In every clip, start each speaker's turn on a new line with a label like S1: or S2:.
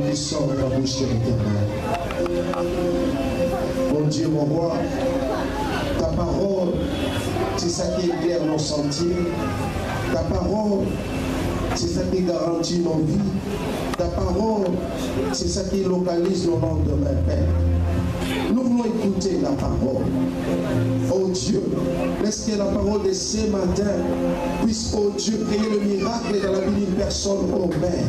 S1: qui sort de la bouche de l'Éternel. Mon Dieu, mon roi, ta parole, c'est ça qui éclaire nos sentiers. Ta parole, c'est ça qui garantit nos vies. Ta parole, c'est ça qui localise nos lendemains, Père. Nous voulons écouter la parole. Oh Dieu, laisse que la parole de ce matin puisse, oh Dieu, créer le miracle dans la vie d'une personne, oh Père.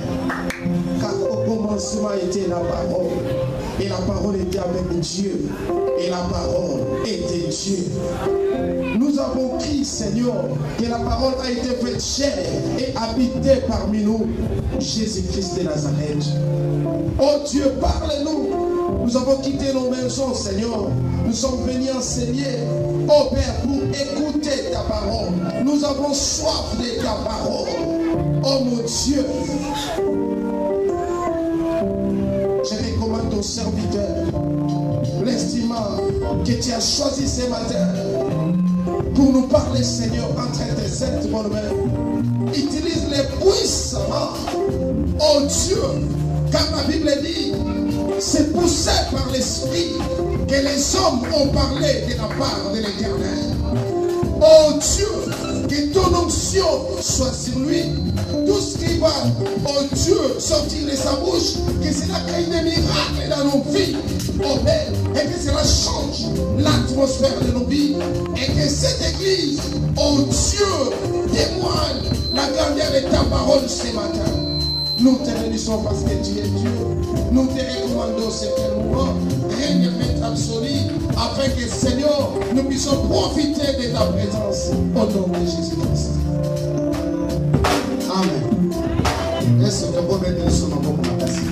S1: Car au commencement était la parole. Et la parole était avec Dieu. Et la parole était Dieu. Nous avons crié, Seigneur, que la parole a été faite chair et habitée parmi nous. Jésus-Christ de Nazareth. Oh Dieu, parle-nous. Nous avons quitté nos maisons, Seigneur. Nous sommes venus enseigner, oh Père, pour écouter ta parole. Nous avons soif de ta parole. Oh mon Dieu. Je recommande ton serviteur, l'estimant que tu as choisi ce matin pour nous parler, Seigneur, entre tes sept bonnes mains. Utilise-les puissamment, oh Dieu, car la Bible dit, c'est poussé par l'Esprit que les hommes ont parlé de la part de l'Éternel. Oh Dieu, que ton onction soit sur lui. Tout ce qui va, oh Dieu, sortir de sa bouche, que cela crée des miracles dans nos vies, oh Père, et que cela change l'atmosphère de nos vies, et que cette église, oh Dieu, témoigne la grandeur de ta parole ce matin. Nous te bénissons parce que tu es Dieu. Nous te recommandons ce moment, règne maître absolu, afin que, Seigneur, nous puissions profiter de ta présence au nom de Jésus-Christ. Amen. Est-ce que vous pouvez dire son nom pour la personne?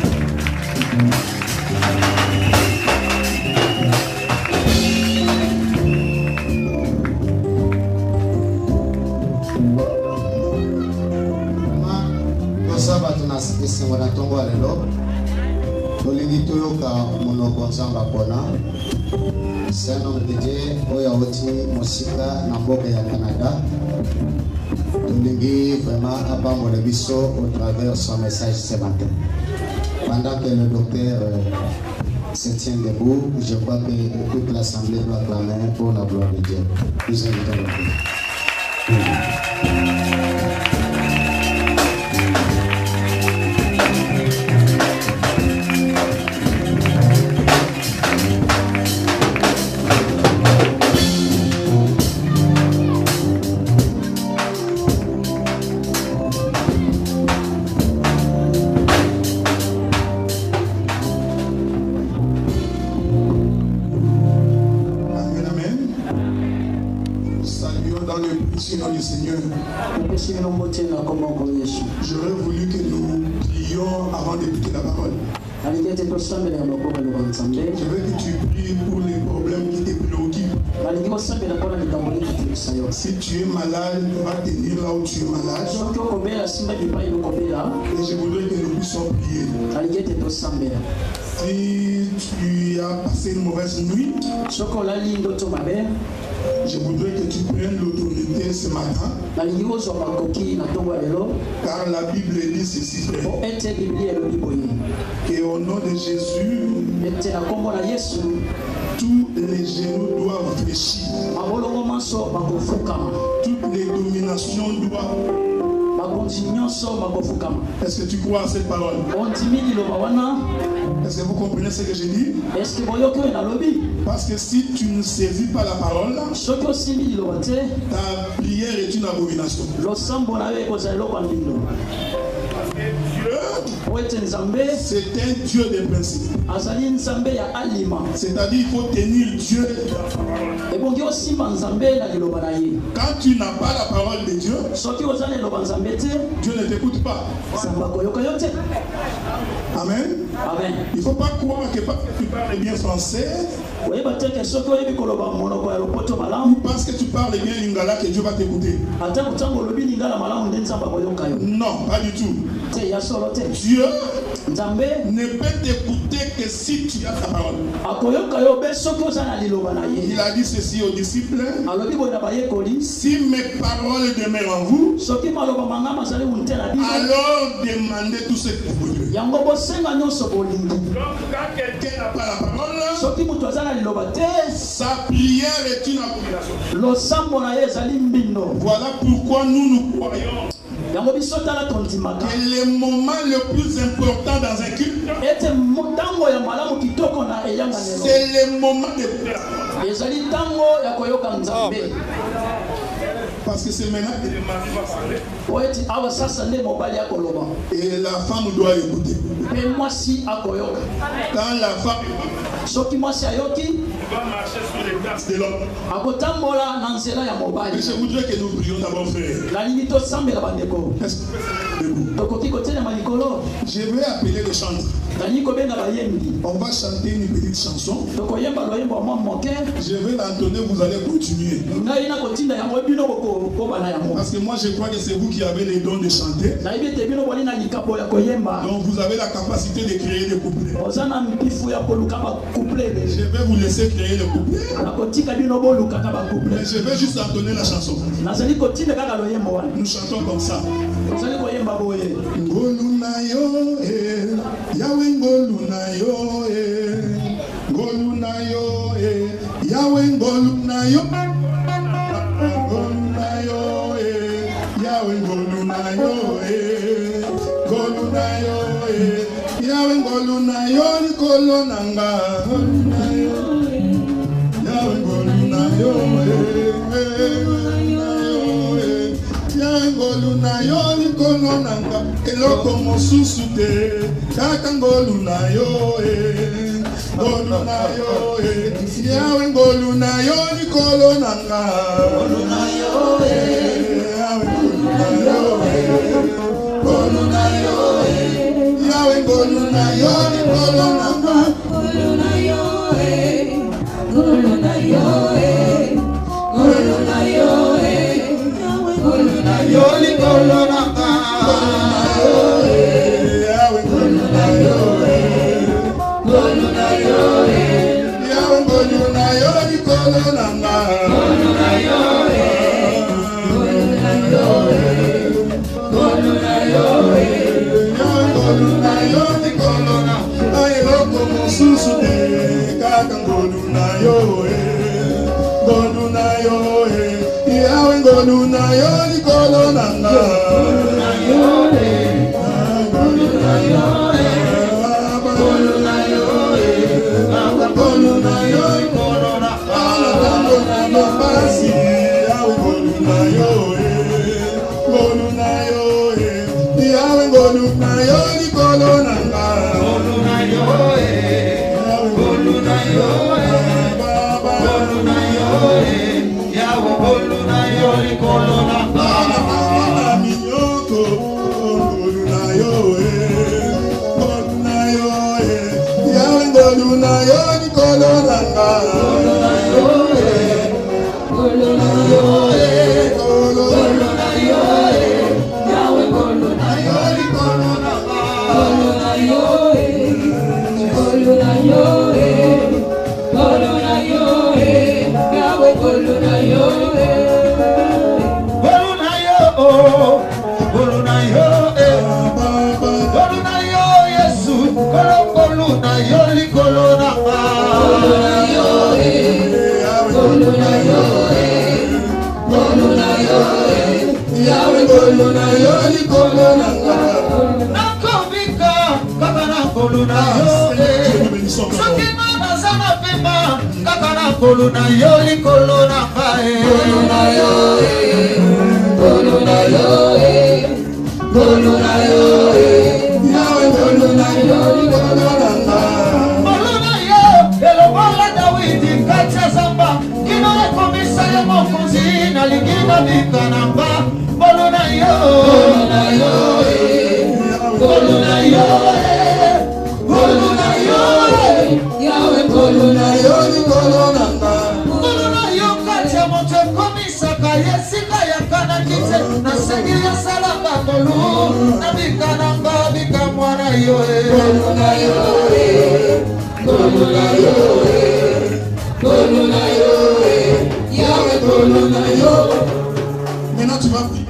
S2: Esengo na tongo alelo tolingi toyoka monoko nzamba pona. C'est un homme de Dieu oyo oti mosika na mboka ya Canada. Tolingi vraiment apambola biso au travers son message ce matin. Pendant que le docteur se tient debout, je crois que toute l'assemblée doit clamer pour la gloire de Dieu. Nous invitons le Dieu.
S3: J'aurais voulu que nous prions avant d'écouter la parole. Je veux que tu pries pour les problèmes qui te préoccupent. Si tu es malade, va tenir là où tu es malade. Et je voudrais que nous puissions prier. Si tu as passé une mauvaise nuit, je voudrais que tu prennes l'autorité ce matin. Car la Bible dit ceci. Et au nom de Jésus, tous les genoux doivent fléchir. Toutes les dominations doivent. Est-ce que tu crois à cette parole? Est-ce que vous comprenez ce que je dis? Parce que si tu ne saisis pas la parole, ta prière est une abomination. C'est un Dieu de principe. C'est-à-dire qu'il faut tenir Dieu. Quand tu n'as pas la parole de Dieu, Dieu ne t'écoute pas. Amen.
S4: Amen.
S3: Il ne faut pas croire que parce que tu parles bien français ou parce que tu parles bien lingala que Dieu va t'écouter. Non, pas du tout. Dieu ne peut t'écouter que si tu as sa parole. Il a dit ceci aux disciples: si mes paroles demeurent en vous, alors demandez tout ce que vous voulez. Donc quand quelqu'un n'a pas la parole, sa prière est une abomination. Voilà pourquoi nous croyons que le moment le plus important dans un culte, c'est le moment de prière. Parce que c'est maintenant que le mari va parler. Et la femme doit écouter. Quand la femme écoute, il va marcher sur les places de l'homme. Mais je voudrais que nous prions d'abord, frère. Je vais appeler les chanteurs. On va chanter une petite chanson. Je vais l'entonner, vous allez continuer. Parce que moi je crois que c'est vous qui avez les dons de chanter. Donc vous avez la capacité de créer des couplets. Je vais vous laisser créer les couplets. Mais je vais juste entonner la chanson. Nous chantons comme ça. Ngolunayo Yahweh ngolunayo ngolunayo Yahweh ngolunayo ngolunayo Yahweh ngolunayo ngolunayo Yahweh ngolunayo nikolonanga ngolunayo Yahweh ngolunayo ngolunayo nikolonanga eloko mosusu te kaka ngolunayo ngolunayo Yawe ngolunayo nikolonanga ngolunayo Yawe ngolunayo Yawe ngolunayo nikolonanga ngolunayo ngolunayo ngolunayo Yoli kolonanga, Yawe ngolunayo, ngolunayo, Yawe ngolunayo ni kolonanga, ngolunayo, ngolunayo, ngolunayo, Yawe ngolunayo ni kolonanga, eloko mosusu te kaka ngolunayo, ngolunayo. Yawe ngolunayo nikolonanga ngolunayo ngolunayo ngolunayo ngolunayo nikolonanga ngolunayo basi Yawe ngolunayo ngolunayo Yawe ngolunayo nikolonanga ngolunayo ngolunayo ngolunayo Yawe ngolunayo nikolonanga minyoko ngolunayo ngolunayo Yawe ngolunayo nikolonanga ngolunayo ngolunayo ngolunayo Yawe ngolunayo nikolonanga ngolunayo ngolunayo ngolunayo Yawe ngolunayo ngolunayo ngolunayo ngolunayo Yesu ngolunayo likolonanga ngolunayo ngolunayo ngolunayo Yawe ngolunayo likolonanga nakobika kaka na ngolunayo sakina nazana pema kaka na ngolunayo likolonanga ngolunayo ngolunayo ngolunayo Yawe ngolunayo likolonanga ngolunayo elobola Dawidi kati ya zamba kino ekomisa ya mokonzi na lingina bikananga ngolunayo ngolunayo ngolunayo ngolunayo Yawe ngolunayo likolonanga ngolunayo kati ya moto ekomisaka yesika yakana kite na sengi ya salanga ngolu na bikananga Maintenant tu vas prier.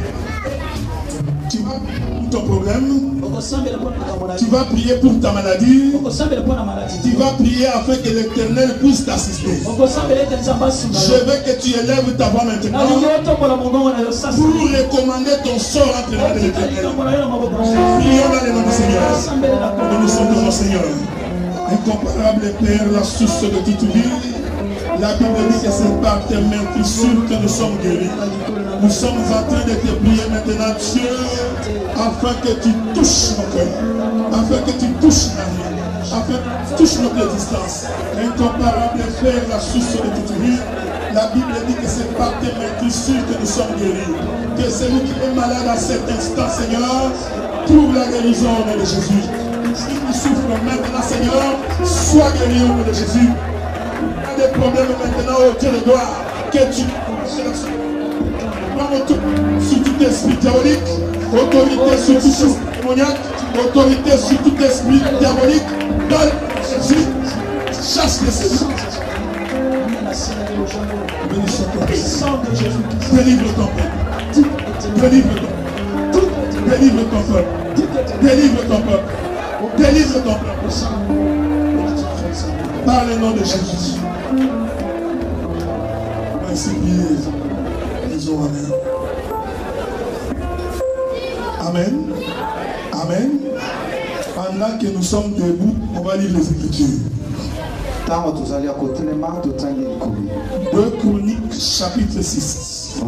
S3: Tu vas pour ton problème. Tu vas prier pour ta maladie. Tu vas prier afin que l'Éternel puisse t'assister. Je veux que tu élèves ta voix maintenant pour recommander ton sort entre les mains de l'Éternel. Prions dans les noms du Seigneur. Et nous sommes devant Seigneur. Incomparable Père, la source de toute vie. La Bible dit que c'est par tes mains qui sûres que nous sommes guéris. Nous sommes en train de te prier maintenant, Dieu, afin que tu touches nos cœurs, afin que tu touches la vie, afin que tu touches notre existence. Incomparable Père, la source de toute vie. La Bible dit que c'est par tes mains qui sûres que nous sommes guéris. Que celui qui est malade à cet instant, Seigneur, trouve la guérison au nom de Jésus. Si tu souffres maintenant, Seigneur, sois guéri au nom de Jésus. Des problèmes maintenant au Dieu de gloire que tu prends sur tout esprit diabolique, autorité sur tout esprit démoniaque, autorité sur tout esprit diabolique, donne Jésus, chasse les Seigneur. Délivre ton peuple, délivre ton peuple, délivre ton peuple, délivre ton peuple, délivre ton peuple. Par le nom de Jésus. Merci, disons Amen. Amen. Amen. Pendant que nous sommes debout, on va lire les Écritures. 2 Chroniques, chapitre 6.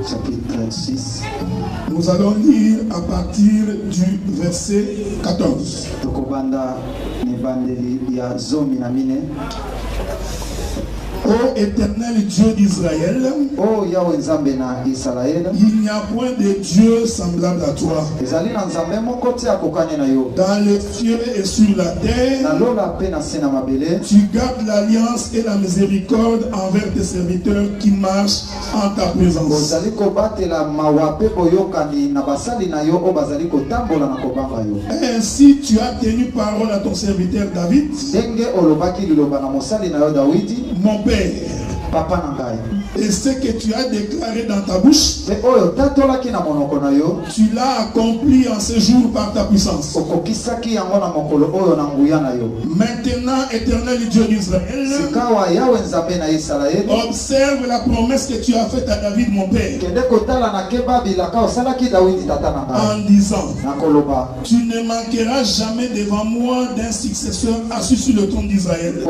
S2: Chapitre 6.
S3: Nous allons lire à partir du verset 14. Ô éternel Dieu d'Israël, il n'y a point de Dieu semblable à toi. Dans les cieux et sur la terre, tu gardes l'alliance et la miséricorde envers tes serviteurs qui marchent en ta présence. Ainsi tu as tenu parole à ton serviteur David, mon Père, et ce que tu as déclaré dans ta bouche, tu l'as accompli en ce jour par ta puissance. Maintenant, éternel Dieu d'Israël, observe la promesse que tu as faite à David, mon Père, en disant, tu ne manqueras jamais devant moi d'un successeur assis sur le trône d'Israël.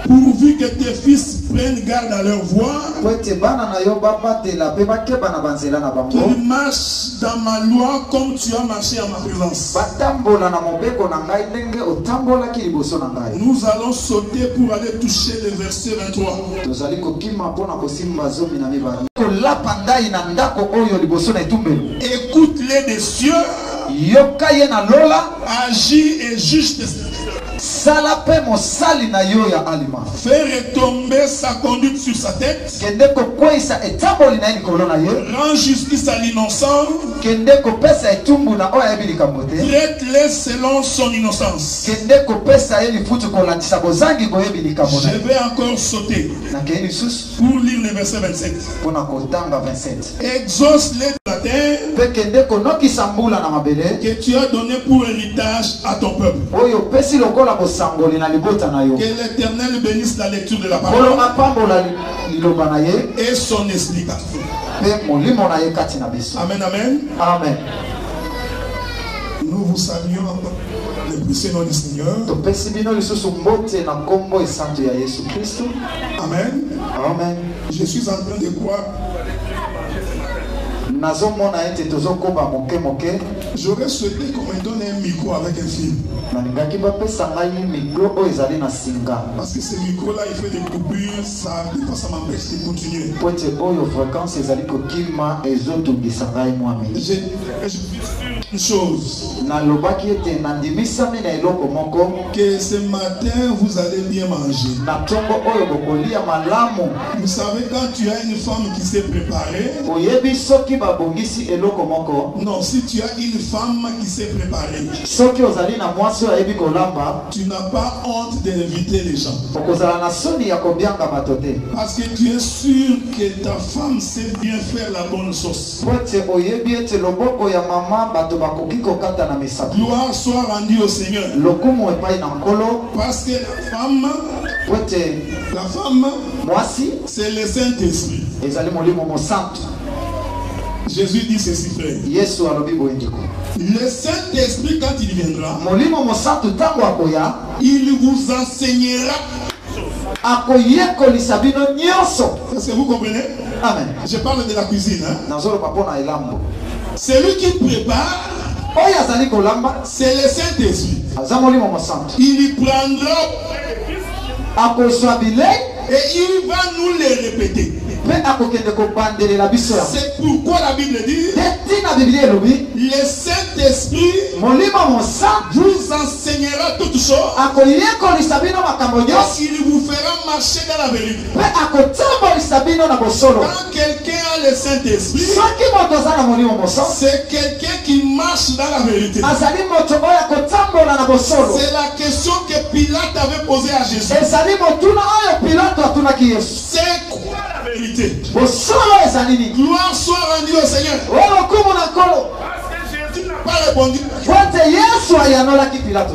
S3: Pourvu que tes fils prennent garde à leur voix, qu'ils marchent dans ma loi comme tu as marché à ma présence. Nous allons sauter pour aller toucher le verset 23. Écoute-les des cieux, agis et juge tes serviteurs. Fais retomber sa conduite sur sa tête. Rends justice à l'innocent. Traite-les selon son innocence. Je vais encore sauter pour lire le verset 27. Exauce-les de la terre que tu as donné pour héritage à ton peuple. Que l'Éternel bénisse la lecture de la parole et son explication. Amen, amen.
S2: Amen.
S3: Nous vous saluons le précieux nom du Seigneur. Amen.
S2: Amen.
S3: Je suis en train de croire J'aurais souhaité qu'on me donne un micro avec un film. Parce que ce micro-là, il fait des coupures, ça, des fois, ça m'empêche de continuer. Une chose. Que ce matin, vous allez bien manger. Vous savez, quand tu as une femme qui s'est préparée. Non, si tu as une femme qui s'est préparée, tu n'as pas honte d'inviter les gens. Parce que tu es sûr que ta femme sait bien faire la bonne sauce. Gloire soit rendue au Seigneur. Parce que la femme, c'est le Saint-Esprit. Jésus dit ceci, frère. Le Saint-Esprit, quand il viendra, il vous enseignera. Est-ce que vous comprenez? Amen. Je parle de la cuisine. Hein? Celui qui prépare, c'est le Saint-Esprit. Il prendra et il va nous les répéter. C'est pourquoi la Bible dit le Saint-Esprit vous enseignera toutes choses et il vous fera marcher dans la vérité. Quand quelqu'un a le Saint-Esprit, c'est quelqu'un qui marche dans la vérité. C'est la question que Pilate avait posée à Jésus. C'est quoi la vérité? Gloire soit rendue au Seigneur. Jésus n'a pas répondu.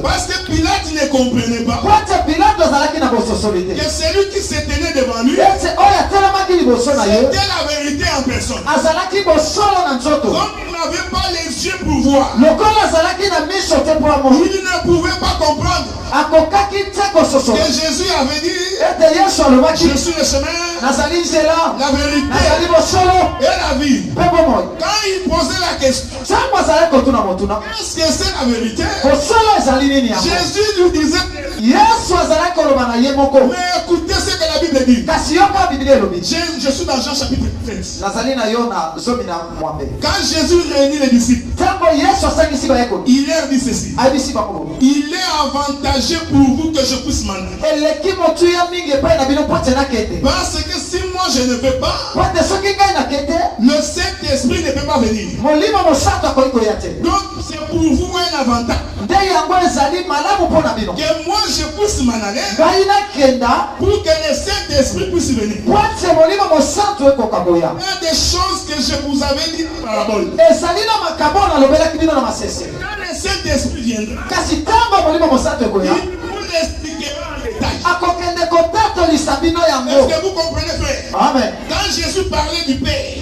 S3: Parce que Pilate ne comprenait pas que celui qui se tenait devant lui, c'était la vérité en personne. Comme il n'avait pas les yeux pour voir, il ne pouvait pas comprendre que Jésus avait dit: je suis le chemin, la vérité et la vie. Quand il posait la question, est-ce que c'est la vérité? Jésus lui disait: mais écoutez ce que la Bible dit. Je suis dans Jean chapitre 13. Quand Jésus réunit les disciples, il leur dit ceci: il est avantageux pour vous que je puisse m'en aller. Parce que si moi je ne vais pas, le Saint-Esprit ne peut pas venir. Donc c'est pour vous un avantage que moi je puisse m'en aller pour que le Saint-Esprit puisse venir. Une des choses que je vous avais dit dans la parabole, quand le Saint-Esprit viendra, il vous l'expliquera en détail. Est-ce que vous comprenez, frère? Amen. Quand Jésus parlait du Père, il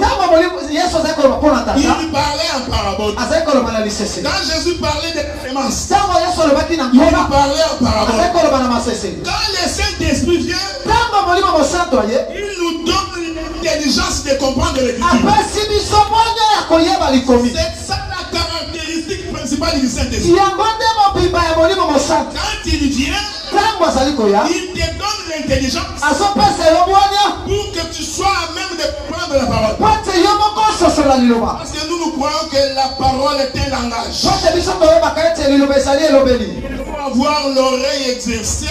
S3: parlait en parabole. Quand Jésus parlait de la sémence, il parlait en parabole. Quand le Saint-Esprit vient, il nous donne l'intelligence de comprendre l'écriture. C'est ça la caractéristique principale du Saint-Esprit. Quand il vient, il te donne l'intelligence pour que tu sois à même de comprendre la parole. Parce que nous croyons que la parole est un langage. Il faut avoir l'oreille exercée.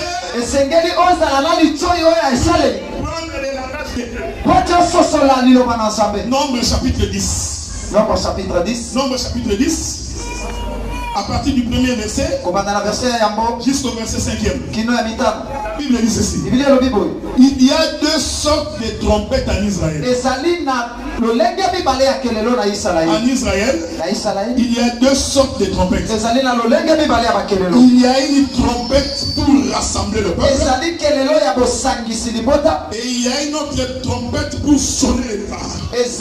S3: Prendre les langages de Dieu. Nombre chapitre 10. Nombre chapitre 10. À partir du premier verset jusqu'au verset 5e. La Bible dit ceci: il y a deux sortes de trompettes en Israël. En Israël, il y a deux sortes de trompettes. Il y a une trompette pour rassembler le peuple. Et il y a une autre trompette pour sonner les phares. Est-ce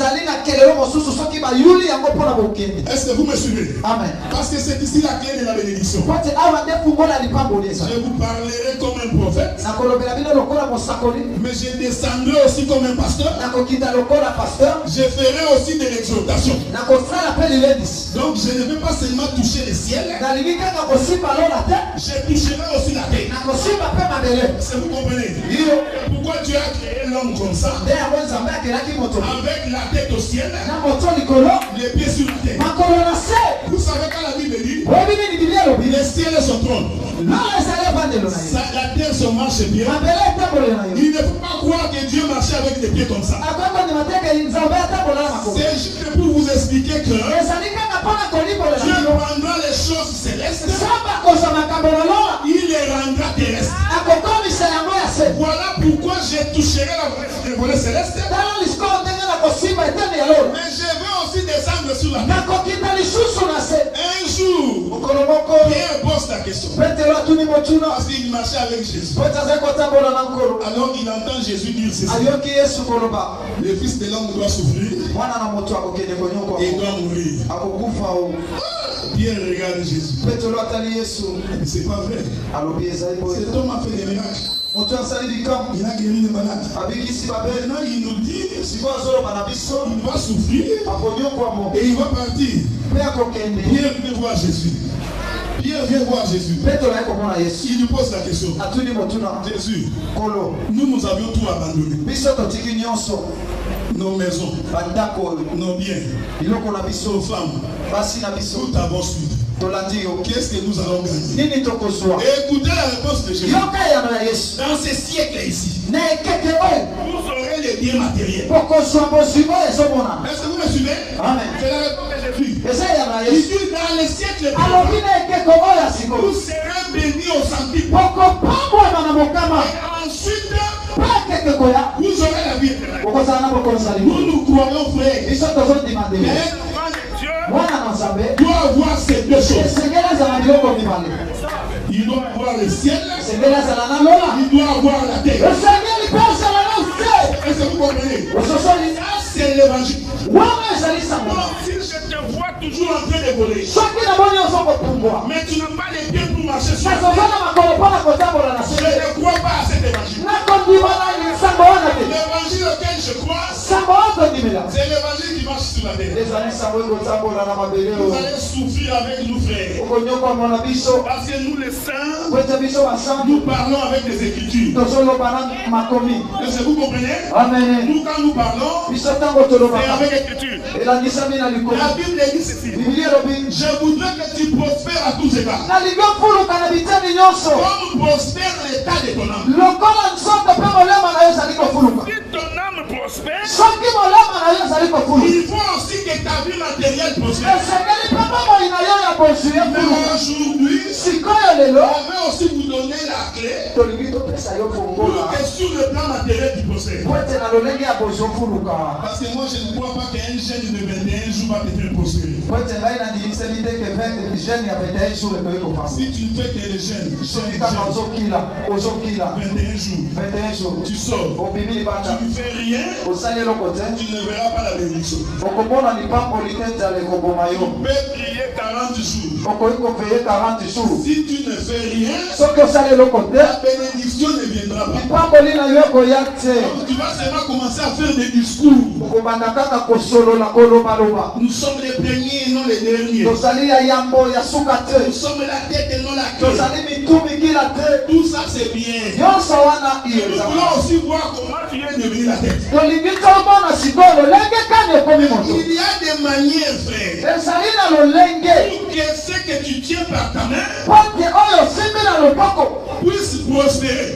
S3: que vous me suivez? Amen. Parce que c'est ici la clé de la bénédiction. Je vous parlerai comme un prophète, mais je ne descendrai descendrai aussi comme un pasteur. Je ferai aussi de l'exhortation. Donc je ne vais pas seulement toucher le ciel. Je toucherai aussi la terre. Est-ce que vous comprenez? Pourquoi Dieu a créé l'homme comme ça? Avec la tête au ciel, les pieds sur la terre. Vous savez quand la Bible dit, le ciel est son trône. La terre se marche bien. Il ne faut pas croire que Dieu marchait avec des pieds comme ça. C'est juste pour vous expliquer que Dieu prendra les choses célestes, il les rendra terrestres. Voilà pourquoi je toucherai le volet céleste. Mais je veux aussi descendre sur la terre. Un jour, Pierre pose la question. Parce qu'il marchait avec Jésus. Alors il entend Jésus dire ceci. Le Fils de l'homme doit souffrir et doit mourir. Pierre regarde Jésus. C'est pas vrai. Cet homme a fait des miracles. Il a guéri les malades. Maintenant il nous dit il va souffrir et il va partir. Pierre vient voir Jésus. Pierre vient voir Jésus. Il lui pose la question. Jésus, nous avions tout abandonné. Nos maisons, nos biens, nos femmes, tout avons suivi. Qu'est-ce que nous allons gagner? Écoutez la réponse de Jésus. Dans ce siècle ici, vous aurez les biens matériels. Est-ce que vous me suivez? C'est la réponse de Jésus. Il dit dans le siècle vous serez bénis au centime. Et ensuite, vous aurez la vie éternelle. Nous croyons, frère. Dieu doit avoir ces deux choses. Il doit avoir le ciel. Il doit avoir la terre. Est-ce que vous comprenez? Ça, c'est l'évangile. Si je te vois toujours en train de voler, mais tu n'as pas les pieds pour marcher sur la terre, je ne crois pas à cet évangile. L'évangile auquel je crois, c'est l'évangile qui marche sur la terre. Vous allez souffrir avec nous, frères. Parce que nous, les saints, nous parlons avec les Écritures. Est-ce que vous comprenez? Nous, quand nous parlons, c'est avec l'Écriture. La Bible dit ceci. Je voudrais que tu prospères à tous égards. Comme prospère l'état de ton âme. Si ton âme prospère, il faut aussi que ta vie matérielle prospère. Mais aujourd'hui, on veut aussi vous donner la clé pour que sur le plan matériel tu prospères. Parce que moi je ne crois pas qu'un jeune de 21 jours va te faire prospérer. Si tu ne fais que les jeunes, 21 jours, tu sors, tu ne fais rien, tu ne verras pas la bénédiction. Tu peux prier 40 jours. Si tu ne fais rien, la bénédiction ne viendra pas. Donc tu vas seulement commencer à faire des discours. Nous sommes les premiers et non les derniers. Nous sommes la tête et non la queue. Tout ça c'est bien. Nous voulons aussi voir comment tu es devenu la tête. Il y a des manières, frère, pour que ce que tu tiens par ta main puisse prospérer.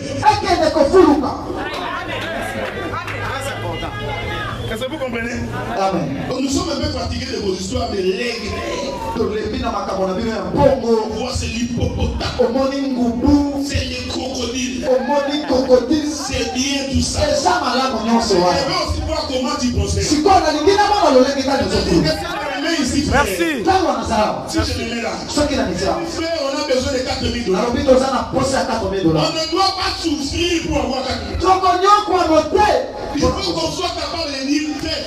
S3: Est-ce que vous comprenez? Amen. Donc nous sommes un peu fatigués de vos histoires de l'aigle. On voit c'est l'hippopotame. C'est les crocodiles. C'est bien tout ça. Je veux aussi voir comment tu prospères. Merci. Si je le mets là, frère, on a besoin de 4 000 $. On ne doit pas souffrir pour avoir 4 000 $. Il faut qu'on soit capable de dire fais.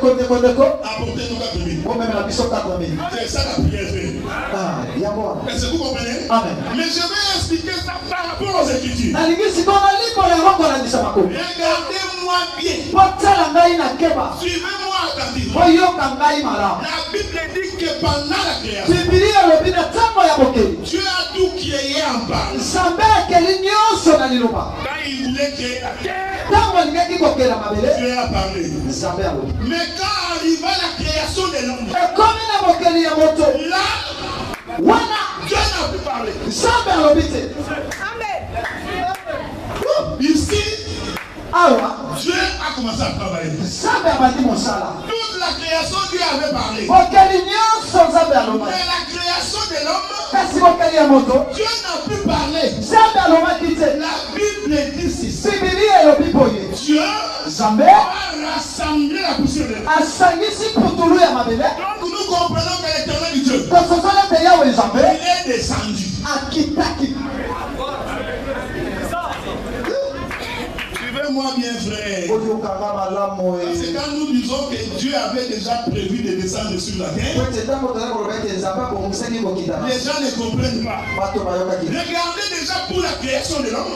S3: apportez nous 4 000. C'est ça la prière. Est-ce que vous comprenez?
S2: Amen.
S3: Mais je vais expliquer ça par rapport aux Écritures. Regardez-moi bien. Suivez-moi attentivement. La Bible dit que pendant la création, Dieu a tout créé en bas. Quand il voulait créer la terre, Dieu a parlé. Mais quand arriva la création de l'homme, là, Dieu n'a plus parlé. Ici, Dieu a commencé à travailler. Toute la création, Dieu avait parlé. Mais la création de l'homme, Dieu n'a plus parlé. La Bible dit ceci. Dieu a rassemblé la poussière de l'homme. Donc nous comprenons que l'éternel du Dieu, il est descendu. Suivez-moi bien, frère. Parce que quand nous disons que Dieu avait déjà prévu de descendre sur la terre, les gens ne comprennent pas. Regardez déjà pour la création de l'homme.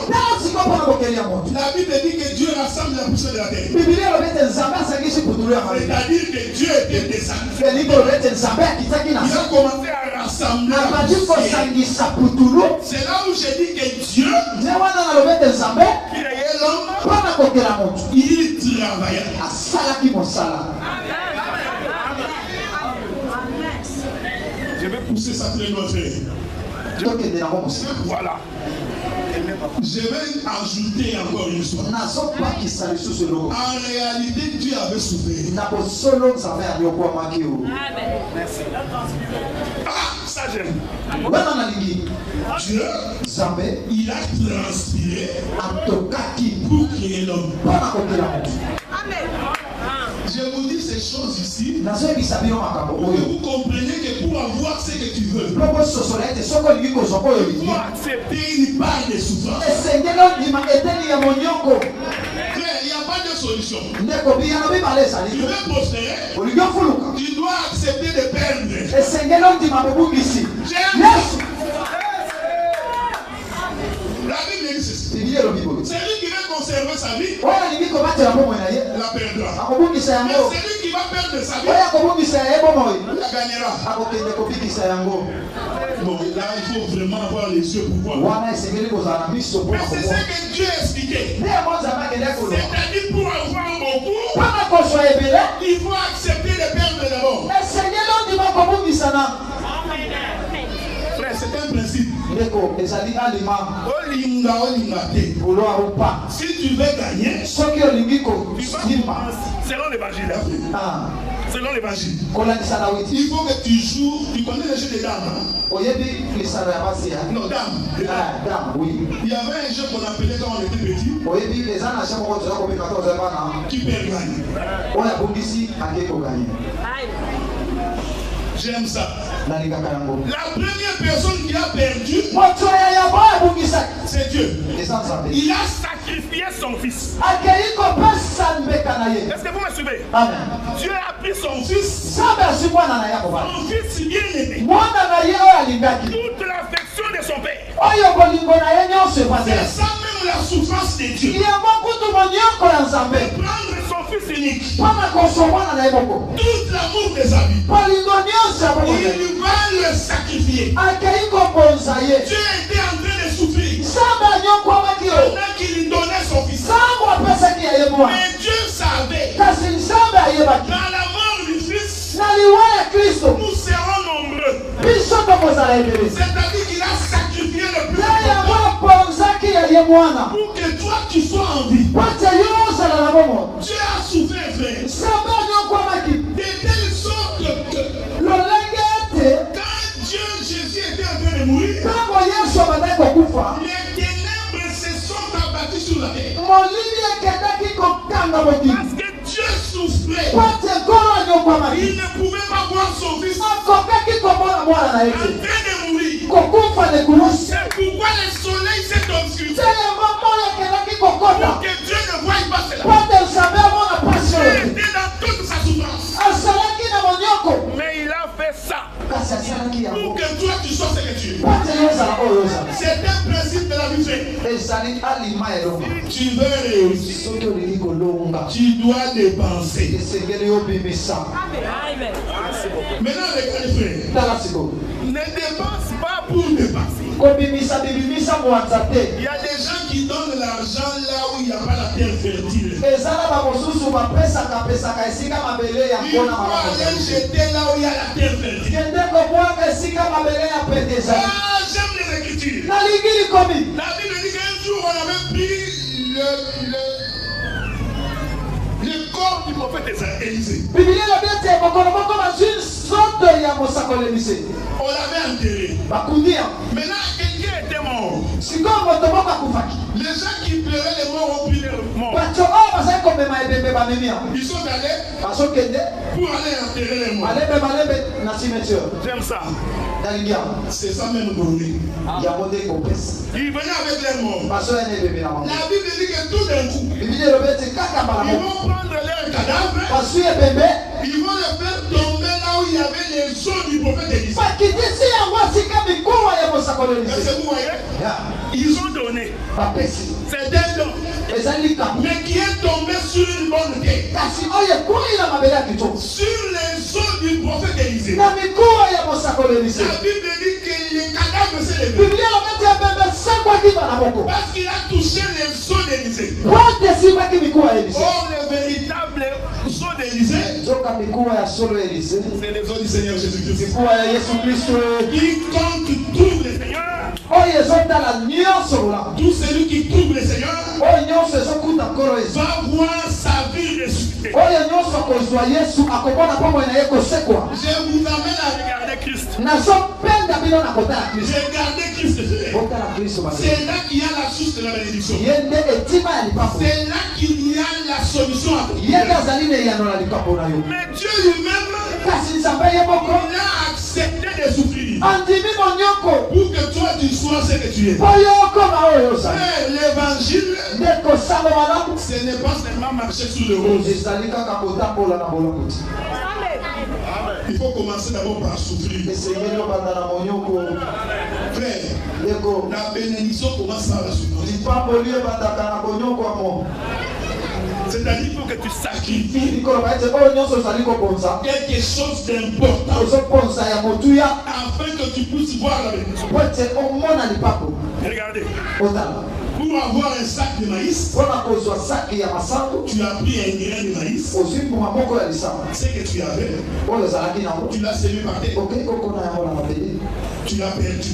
S3: La Bible dit que Dieu rassemble la poussière de la terre. C'est-à-dire que Dieu était descendu. Il a commencé à rassembler la poussière. C'est là où j'ai dit que Dieu, il créait l'homme. Il travaillait. Je vais pousser ça très loin. Voilà. Je vais ajouter encore une chose. En réalité, Dieu avait souffert. Ah, ça j'aime. Dieu, il a transpiré pour créer l'homme. Je vous dis ces choses ici. Vous comprenez que pour avoir ce que tu veux, il faut accepter une part de souffrance. Il n'y a pas de solution. Tu veux prospérer, tu dois accepter de perdre. La Bible dit ceci. Celui qui veut conserver sa vie, la perdra. Mais celui qui va perdre sa vie, la gagnera. Bon, là, il faut vraiment avoir les yeux pour voir. Mais c'est ce que Dieu a expliqué. C'est-à-dire pour avoir beaucoup, il faut accepter de perdre d'abord. Frère, c'est un principe. Si tu veux gagner, selon l'évangile, selon l'évangile, il faut que tu joues. Tu connais le jeu des dames, hein? Non, dames. Oui. Il y avait un jeu qu'on appelait quand on était petit. Qui perd gagne. J'aime ça. La première personne qui a perdu, c'est Dieu. Il a sacrifié son fils. Est-ce que vous me suivez? Amen. Dieu a pris son fils. Son fils bien-aimé. Toute l'affection de son père. C'est ça même la souffrance de Dieu. Prendre son fils unique. Tout l'amour de sa vie. Il va le sacrifier. Dieu était en train de souffrir. Pendant qu'il lui donnait son fils. Mais Dieu savait. Dans la mort du fils, nous serons nombreux. C'est-à-dire qu'il a sacrifié le plus important pour que toi tu sois en vie. Dieu a souffert, frère. De telle sorte que quand Dieu, Jésus était en train de mourir, les ténèbres se sont abattues sur la terre. Parce que Dieu souffrait. Il ne pouvait pas voir son fils en train de mourir. C'est pourquoi le soleil s'est obscurci. Pour que Dieu ne voie pas cela. Dieu était dans toute sa souffrance. tu veux réussir, tu dois dépenser. Maintenant, les frères, ne dépense pas pour dépenser. Il y a des gens qui donnent l'argent là où il n'y a pas la terre fertile. Il faut aller jeter là où il y a la terre fertile. Ah, j'aime les Écritures. La Bible dit qu'un jour on avait pris le corps du prophète Élisée. On l'avait enterré. Maintenant, quelqu'un était mort. Les gens qui pleuraient les morts ont pris les morts. Ils sont allés pour aller enterrer les morts. J'aime ça. C'est ça même donné. Ils venaient avec les morts. La Bible dit que tout d'un coup, ils vont prendre leur cadavre. Ils vont le faire tomber là où il y avait les os du prophète Élisée. Est-ce que vous voyez? Ils ont donné. C'est un don. Mais qui est tombé sur une bonne terre. Sur les os du prophète Élisée. La Bible dit que les cadavres s'est levé. Parce qu'il a touché les os d'Élisée. Or, le véritable os d'Élisée, c'est les os du Seigneur Jésus-Christ. Quiconque trouve le Seigneur, tout celui qui trouve le Seigneur va voir sa vie ressuscitée. Je vous amène à regarder Christ. Regardez Christ. C'est là qu'il y a la source de la bénédiction. C'est là qu'il y a la solution à tout. Mais Dieu lui-même, il a accepté de souffrir pour que toi tu sois ce que tu es. L'évangile, ce n'est pas seulement marcher sur le rose. Il faut commencer d'abord par souffrir. Frère, la bénédiction commence par la souffrance. C'est-à-dire qu'il faut que tu sacrifies quelque chose d'important afin que tu puisses voir la bénédiction. Regardez. Pour avoir un sac de maïs, tu as pris un grain de maïs. Ce que tu avais, tu l'as semé par terre. Tu l'as perdu.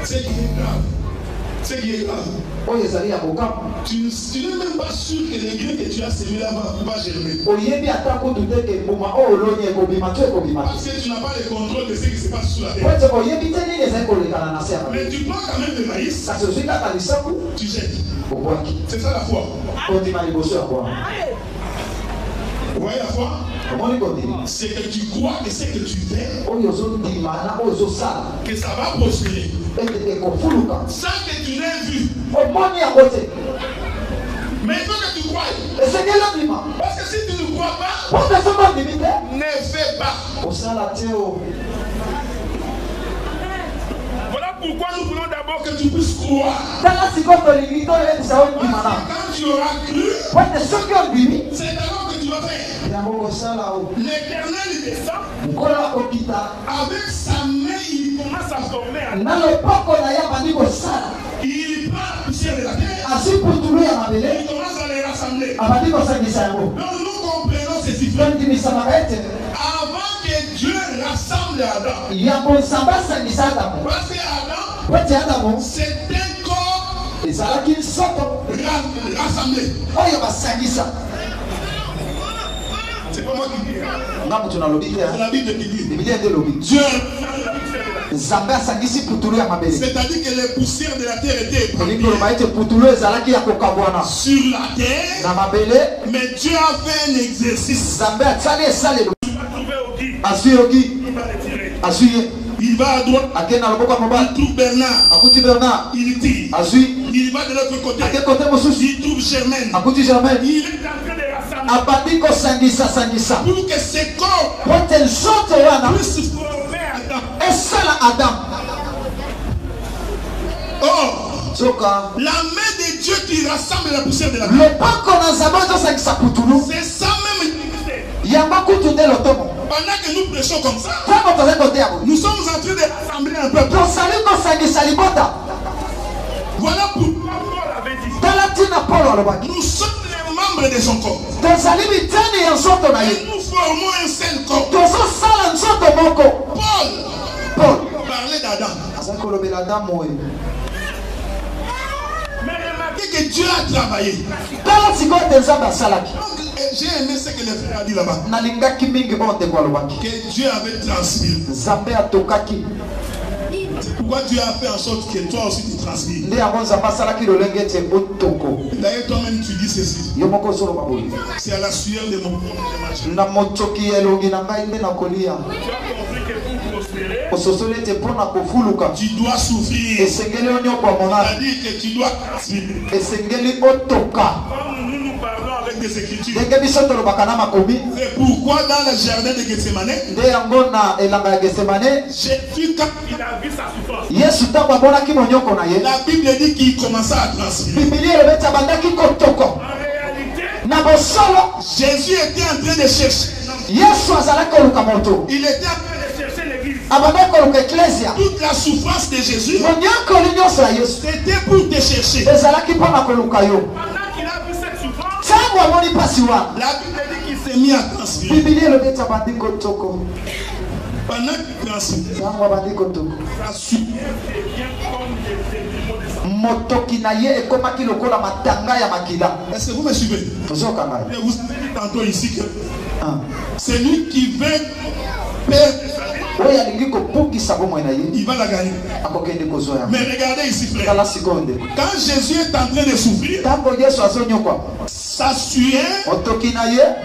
S3: Ce qui est grave. Ce qui est grave. Tu n'es même pas sûr que les grains que tu as semés là va germer. Parce que tu n'as pas le contrôle de ce qui se passe sous la terre. Mais tu prends quand même le maïs, tu jettes. C'est ça la foi. Vous voyez la foi? C'est que tu crois que ce que tu fais, que ça va prospérer. Sans que tu l'aies vu. Mais il faut que tu crois. Parce que si tu ne crois pas, ne fais pas. Voilà pourquoi nous voulons d'abord que tu puisses croire. Quand tu auras cru, c'est alors que tu vas faire. L'Éternel descend. Avec sa main, il commence à former. Il prend la poussière de la terre. Il commence à les rassembler. Donc nous comprenons ceci. Avant que Dieu rassemble Adam. Parce que Adam, c'est un corps rassemblé. C'est pas moi qui dis. C'est la Bible qui dit. Dieu. C'est-à-dire que les poussières de la terre étaient épargnées sur la terre. Mais Dieu a fait un exercice. Il va à droite. Il trouve Bernard. Il tire. Il va de l'autre côté. Il trouve Germaine. Il est en train de rassembler. Pour que ce corps puisse former Adam. Or, la main de Dieu qui rassemble la poussière de la terre. C'est ça même. Pendant que nous prêchons comme ça, nous sommes en train de rassembler un peuple. Voilà pourquoi Paul avait dit. Nous sommes les membres de son corps. Et nous formons un seul corps. Paul parlait d'Adam. Mais remarquez que Dieu a travaillé. J'ai aimé ce que le frère a dit là-bas. Que Dieu avait transmis. C'est pourquoi Dieu a fait en sorte que toi aussi tu transmets. D'ailleurs, toi-même tu dis ceci. C'est à la sueur de mon corps. Tu dois souffrir. C'est-à-dire que tu dois transmettre. Nous parlons avec des écritures. C'est pourquoi dans le jardin de Gethsemane, Jésus, quand il a vu sa souffrance, la Bible dit qu'il commença à transmettre. En réalité, Jésus était en train de chercher. Il était en train de chercher l'église. Toute la souffrance de Jésus, c'était pour te chercher. Pendant qu'il a vu cette souffrance, la Bible dit qu'il s'est mis à transpirer. Pendant qu'il transpirait, sa sueur devient comme des Est-ce que vous me suivez? Vous avez dit tantôt ici que celui qui veut perdre il va la gagner. Mais regardez ici, frère. Quand Jésus est en train de souffrir, sa sueur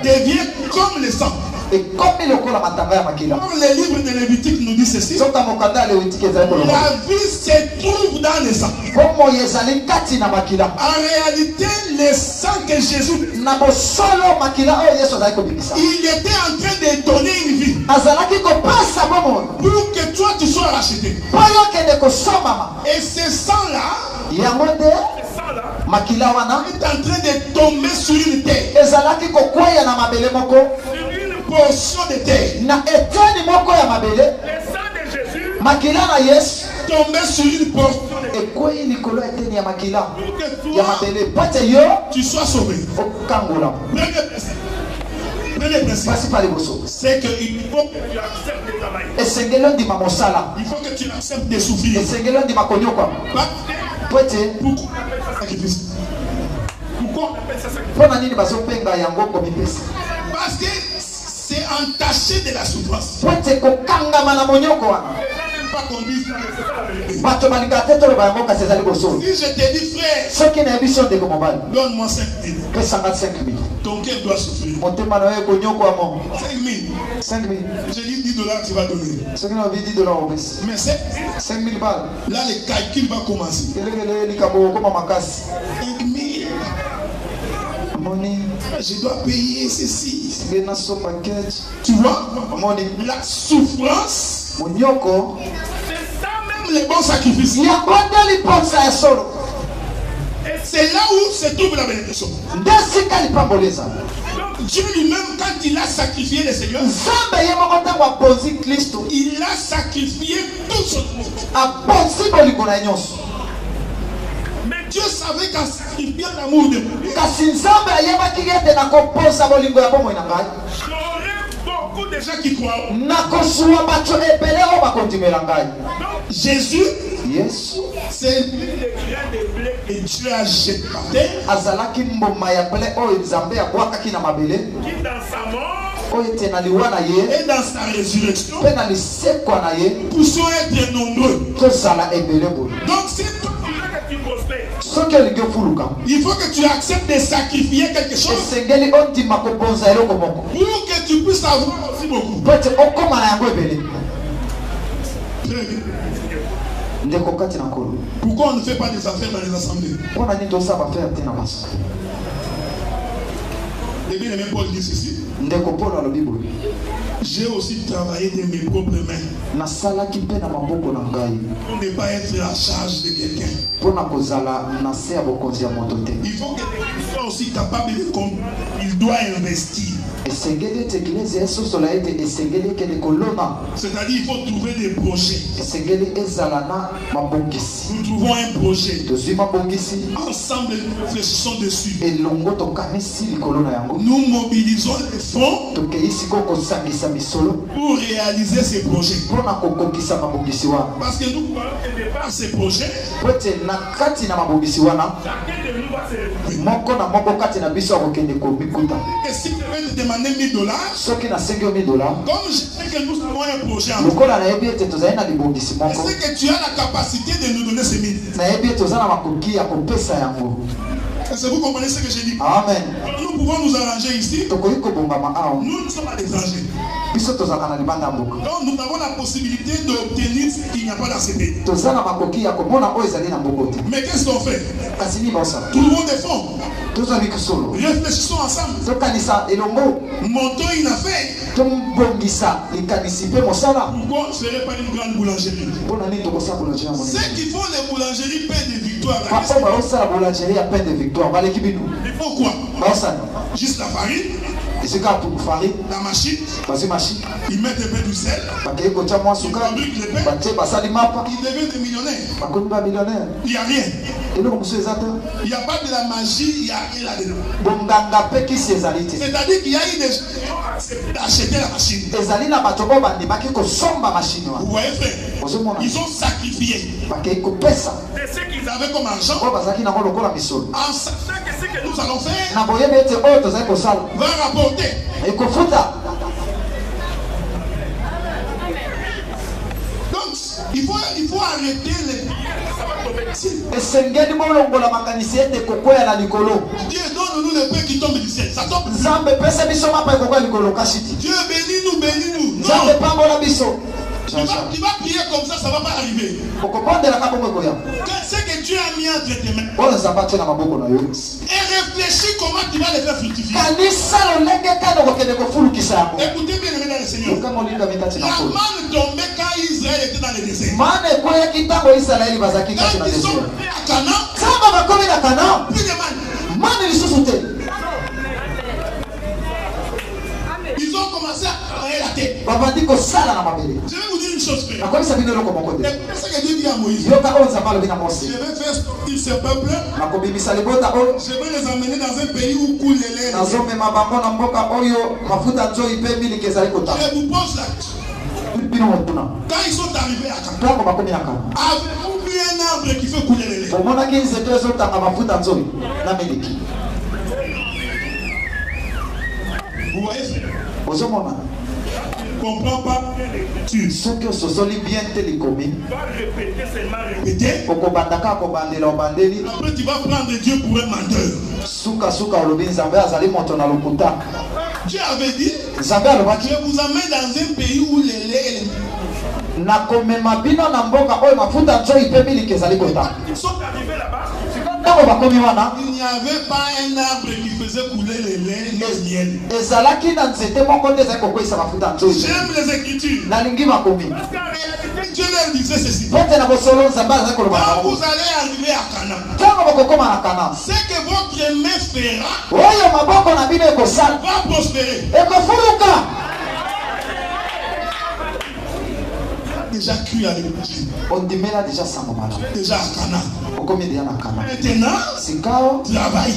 S3: devient comme le sang. Et comme le livre de Lévitique nous dit ceci, la vie se trouve dans le sang. En réalité, le sang que Jésus, il était en train de donner une vie pour que toi tu sois racheté. Et ce sang-là, makila wana est en train de tomber sur une terre, portion de terre. Na eteni moko ya mabele. Le sang de Jésus. Makila na Yes tombé sur une portion de terre. Ekoi likolo eteni ya makila. Ya mabele. Pate yo tu sois sauvé. Okangola. Premier principe. C'est que il faut que tu acceptes de travailler. Esengelo ndi mamosala. Il faut que tu acceptes de souffrir. Esengelo ndi makonyokwa. Pate pourquoi on appelle ça sacrifice? Pourquoi on appelle ça sacrifice? Pona nini bazopenga yango komipesa? Parce que c'est entaché de la souffrance. Si je te dis frère, donne-moi 5 000. Ton cœur doit souffrir. 5 000. J'ai dit 10 $, tu vas donner. Mais 5 000 balles. Là, le calcul va commencer. 5 000. Je dois payer ceci. Tu vois, la souffrance, c'est ça même les bons sacrifices. Et c'est là où se trouve la bénédiction. Donc Dieu lui-même, quand il a sacrifié le Seigneur, il a sacrifié tout son monde. Mais Dieu savait qu'en sacrifiant l'amour de lui, j'aurais beaucoup de gens qui croient. Jésus, c'est le grain de blé que Dieu a jeté par terre, qui dans sa mort et dans sa résurrection poussons être nombreux. Donc c'est il faut que tu acceptes de sacrifier quelque chose pour que tu puisses avoir aussi beaucoup. Pourquoi on ne fait pas des affaires dans les assemblées? Le bien-aimé Paul dit ceci. J'ai aussi travaillé de mes propres mains. Pour ne pas être à charge de quelqu'un. Il faut que quelqu'un soit aussi capable de comprendre. Il doit investir. C'est-à-dire il faut trouver des projets. Nous trouvons un projet. Ensemble, nous réfléchissons dessus. Nous mobilisons les fonds pour réaliser ces projets. Parce que nous croyons que par ces projets, chacun de nous va se et si tu veux te demander $1000, comme je sais que nous avons un projet en cours, est-ce que tu as la capacité de nous donner ces 1000? Est-ce que vous comprenez ce que j'ai dit? Amen. Nous pouvons nous arranger ici. Nous sommes à l'étranger. Donc nous avons la possibilité d'obtenir ce qu'il n'y a pas dans ces pays. Mais qu'est-ce qu'on fait? Trouvons des fonds. Réfléchissons ensemble. Montons une affaire. Pourquoi on ne ferait pas une grande boulangerie? Ceux qui font les boulangeries paient des victoires. Il faut quoi? Juste la farine. La machine. Ils mettent un peu du sel. Ils fabriquent les pains. Ils deviennent des millionnaires. Il n'y a rien. Il n'y a pas de la magie, il n'y a rien là-dedans. C'est-à-dire qu'il y a eu des gens qui ont acheté la machine. Vous voyez, frère? Ils ont sacrifié. Et ce qu'ils avaient comme argent, en sachant que ce que nous allons faire va rapporter. Donc, il faut arrêter les... Dieu donne-nous le pain qui tombe du ciel. Ça tombe. Dieu bénis-nous, bénis-nous. Non. Tu vas prier comme ça, ça ne va pas arriver. Ce que Dieu a mis entre tes mains. Et réfléchis comment tu vas les faire fructifier. Écoutez bien, mesdames et seigneurs. La manne tombait quand Israël était dans le désert. Quand ils sont venus à Canaan, plus de manne. Ils ont commencé à travailler la terre. Je vais vous dire une chose, frère. C'est ce que Dieu dit à Moïse. Je vais faire sortir ce peuple. Je vais les emmener dans un pays où coule les lait. Je vous pose la question. Quand ils sont arrivés à Canaan, avez-vous vu un arbre qui fait couler les lait? Vous voyez? Je ne comprends pas. Tu vas répéter seulement répéter. Après tu vas prendre Dieu pour un menteur. Dieu avait dit, je vous emmène dans un pays où les lait et ils sont arrivés là-bas. Il n'y avait pas un arbre qui faisait couler les lait et le miel. J'aime les Écritures. Parce qu'en réalité, Dieu leur disait ceci. Quand vous allez arriver à Canaan, ce que votre main fera va prospérer. Déjà cru avec Dieu. Déjà à Canaan. Maintenant, travaille.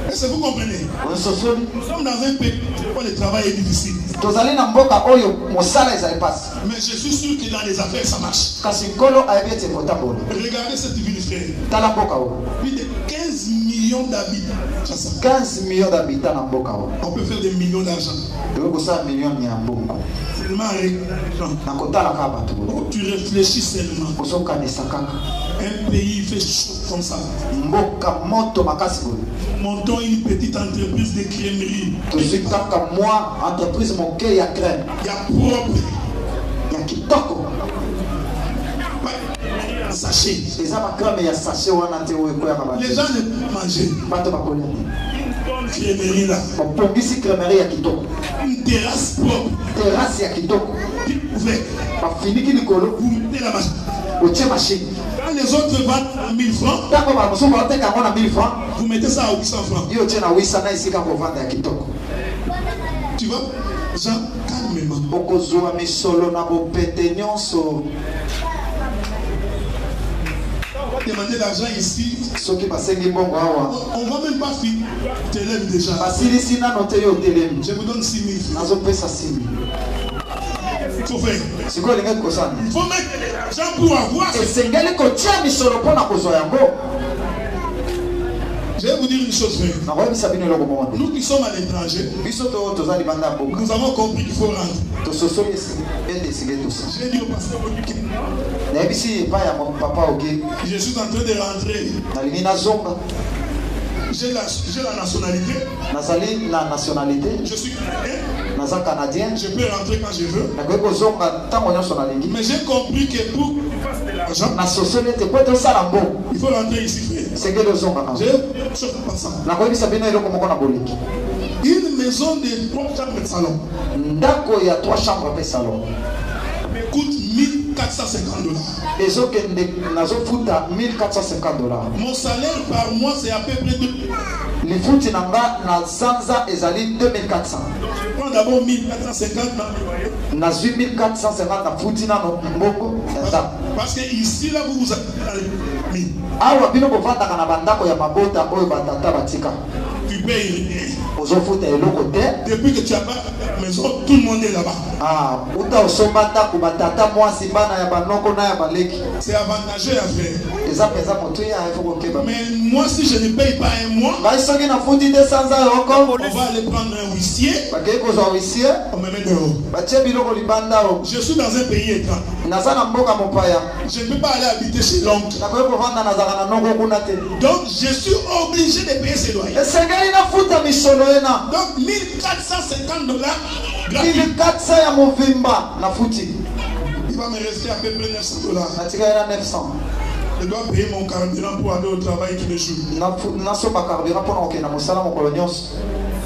S3: Est-ce que vous comprenez? Nous sommes dans un pays où le travail est difficile. Mais je suis sûr que dans les affaires ça marche. Regardez cette ville, frère. Plus de 15 millions d'habitants.
S2: 15 millions d'habitants.
S3: On peut faire des millions d'argent. Seulement tu réfléchis seulement. Un pays fait chaud comme ça. Montons une petite entreprise de crèmerie. Il y a propre. Sachet. Les gens ne peuvent pas manger. crémerie là.
S2: Opongisi crémerie ya kitoko.
S3: Une terrasse propre.
S2: Terrasse ya kitoko.
S3: Ouvert.
S2: Bafiniki likolo.
S3: Vous mettez la machine.
S2: Otie machine.
S3: Quand les autres vendent 1000 francs,
S2: Tako ba moso ba teka ngona 1000 francs.
S3: vous mettez ça à 800 francs.
S2: Yo tie na 800 na isika ko vendre ya kitoko.
S3: Tu vois, Jean, calmement.
S2: Okozwa misolo na bopete nyonso.
S3: Demander l'argent ici.
S2: Soki basengi mbongo awa.
S3: On va même pas finir. T'élèves déjà.
S2: Basilisi na note yo telemi.
S3: Je vous donne 6 000 francs.
S2: Nazo pesa 6 000.
S3: Il faut faire.
S2: C'est quoi les gars ko sana?
S3: Il faut mettre l'argent pour avoir.
S2: Esengeli ko tia misolo pona kozwa yango.
S3: Je vais vous dire une chose vraie.
S2: Na kwa bisabino loko monde.
S3: Nous qui sommes à l'étranger,
S2: Biso to tozali banda boka.
S3: nous avons compris qu'il faut rendre.
S2: To soso ende sige to sa.
S3: J'ai dit au pasteur,
S2: Na bisi pa ya papa oki.
S3: je suis en train de rentrer.
S2: Na lini na zonga.
S3: J'ai la nationalité.
S2: Nazali na nationalité.
S3: Je suis canadien.
S2: Naza canadien.
S3: Je peux rentrer quand je veux.
S2: Na kwa zonga tango nyonso na lingi.
S3: Mais j'ai compris que pour l'argent,
S2: Na société te kwa to sala bon.
S3: il faut rentrer ici, frère.
S2: C'est que le zonga na.
S3: J'ai chose pas ça.
S2: Na kwa bisabino eloko moko na boliki.
S3: Une maison de 3 chambres de salon
S2: Ndako ya 3 chambres pe salon.
S3: coûte 1450 $.
S2: Ezokende nazofuta $1450.
S3: Mon salaire par mois, c'est à peu près 2.
S2: Lifuti nanga na zanza ezali 2400.
S3: Je prends d'abord 1450 dans le loyer.
S2: Nazwi 1450 na futi na mboko.
S3: Parce que ici, là, vous allez.
S2: Awa bino bovandaka na bandako ya mabota oyo batata batika.
S3: Tu payes rien.
S2: Ozofuta eloko te.
S3: Depuis que tu as pas la maison, tout le monde est là-bas.
S2: Ah, uta osomba ndako batata mwasi bana ya banoko na ya baleki.
S3: C'est avantageux à faire.
S2: Eza peza moto ya ifoko keba.
S3: Mais moi, si je ne paye pas un mois,
S2: Ba soki na futi 200 yoko.
S3: on va aller prendre un huissier.
S2: Bakei kozwa huissier.
S3: On me met dehors.
S2: Batie biloko libanda o.
S3: Je suis dans un pays étranger.
S2: Naza na mboka mopaya.
S3: Je ne peux pas aller habiter chez l'oncle.
S2: Nakoki kovanda nazaka na noko kuna te.
S3: Donc, je suis obligé de payer ses loyers.
S2: Esengeli nafuta misolo ena.
S3: Donc, 1450 $ gratuit.
S2: 1400 ya movimba nafuti.
S3: Il va me rester à peu près 900 $.
S2: Natika ena 900.
S3: Je dois payer mon carburant pour aller au travail tous les jours.
S2: Nasoba carburant pour okenda mosala mokolo nyonso.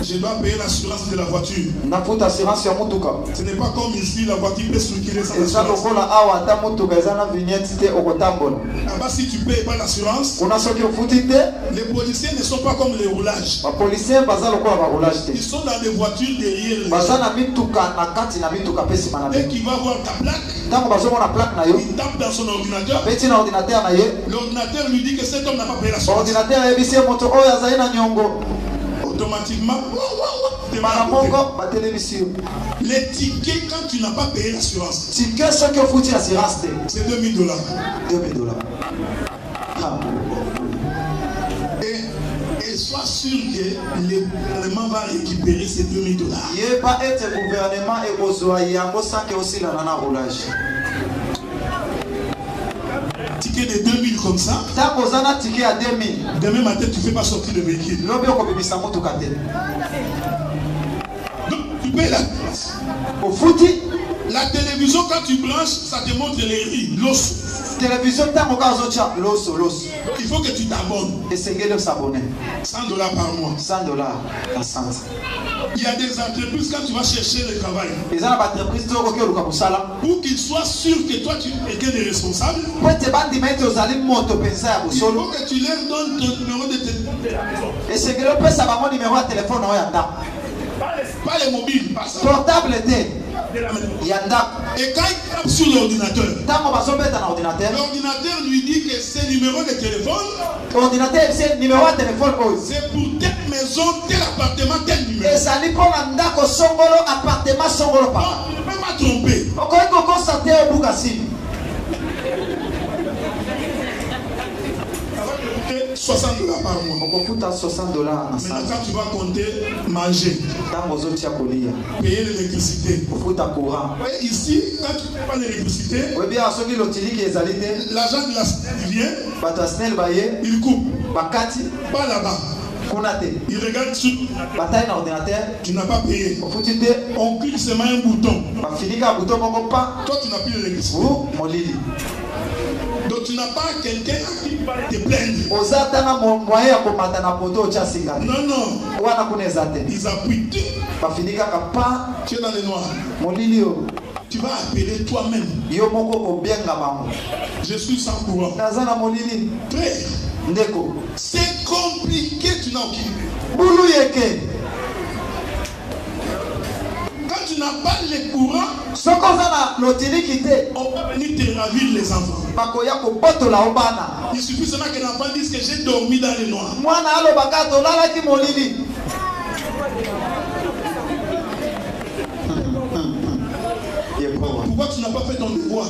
S3: Je dois payer l'assurance de la voiture.
S2: Nafuta assurance ya mutuka.
S3: Ce n'est pas comme ici, la voiture peut circuler sans
S2: Eza
S3: assurance.
S2: lokola awa ata mutuka eza na vignette te okotambola.
S3: Là-bas, si tu ne payes pas l'assurance,
S2: Kuna soki ofuti te,
S3: les policiers ne sont pas comme les roulages.
S2: bapolisier baza lokola baroulage
S3: Ils
S2: te.
S3: sont dans des voitures derrière les
S2: Baza
S3: gens.
S2: na mituka na kati na mituka pe nsima na
S3: Dès
S2: bino.
S3: qu'il va voir ta plaque,
S2: Ntango bazomona plaque na yo,
S3: il tape dans son ordinateur.
S2: beti na ordinateur na ye,
S3: L'ordinateur lui dit que cet homme n'a pas payé l'assurance.
S2: ordinateur ayebisi ye moto oyo azali na nyongo.
S3: Automatiquement,
S2: Mara moko batelemisi yo.
S3: les tickets, quand tu n'as pas payé l'assurance,
S2: Tike soki ofuti assurance te,
S3: c'est 2000 $.
S2: $2000. Ah.
S3: Et sois sûr que le gouvernement va récupérer ces 2000 $.
S2: Yeba ete gouvernement ekozwa yango sanke osilana na roulage.
S3: Ticket de 2000 comme ça,
S2: Ntango oza na tike ya 2000,
S3: demain matin, tu ne fais pas sortir le véhicule.
S2: lobi okobimisa motuka te.
S3: Donc, tu payes la
S2: Ofuti
S3: La télévision, quand tu branches, ça te montre les riz, l'os.
S2: télévision ntango ka ozotia loso.
S3: Il faut que tu t'abonnes.
S2: Esengeli osabone.
S3: $100 par mois.
S2: $100 na sante.
S3: Il y a des entreprises, quand tu vas chercher le travail,
S2: Eza na baentreprise to okoki oluka kosala.
S3: pour qu'ils soient sûrs que toi, tu es quelqu'un de responsable,
S2: Po ete bandima ete ozali moto mpenza ya
S3: il faut
S2: bosolo.
S3: que tu leur donnes ton numéro de téléphone.
S2: Esengeli opesa bango nimero ya telefone oyo ya ndako.
S3: Pas les mobiles, pas ça.
S2: Portable te ya ndako.
S3: Et quand il tape sur l'ordinateur,
S2: Ntango bazobeta na ordinateur,
S3: l'ordinateur lui dit que ce numéro de téléphone,
S2: ordinateur ebisi nimero ya telefone oyo
S3: c'est pour telle maison, tel appartement, tel numéro.
S2: ezali mpona ndako songolo appartement songolo papa.
S3: Non, tu ne peux pas tromper.
S2: Okoki kokosa te obuka simu.
S3: 60 $ par mois.
S2: Okofuta $60 na
S3: Maintenant,
S2: sante.
S3: quand tu vas compter, manger,
S2: Ntango ozotia kolia,
S3: payer l'électricité.
S2: ofuta courant.
S3: Ouais, ici, quand tu ne payes pas l'électricité,
S2: Oyebi awa soki lotiliki ezali te,
S3: l'agent de la SNEL vient,
S2: bato ya snel baye
S3: il coupe.
S2: bakati
S3: Pas là-bas.
S2: kuna te,
S3: Il regarde sur.
S2: batai na ordinateur,
S3: Tu n'as pas payé.
S2: ofuti te,
S3: On clique seulement un bouton.
S2: bafinika buto moko pa
S3: Toi, tu n'as plus l'électricité.
S2: u molili.
S3: Donc, Donc tu n'as pas quelqu'un à qui va te plaindre. Non, non. Ils appuient tout. Tu es dans les noirs. Tu vas appeler toi-même. Je suis sans courant. Frère, c'est compliqué, tu n'as aucune. Quand tu n'as pas le courant, on va venir te ravir les enfants. Il suffit seulement que l'enfant dise que j'ai dormi dans les noirs. Pourquoi tu n'as pas fait ton devoir?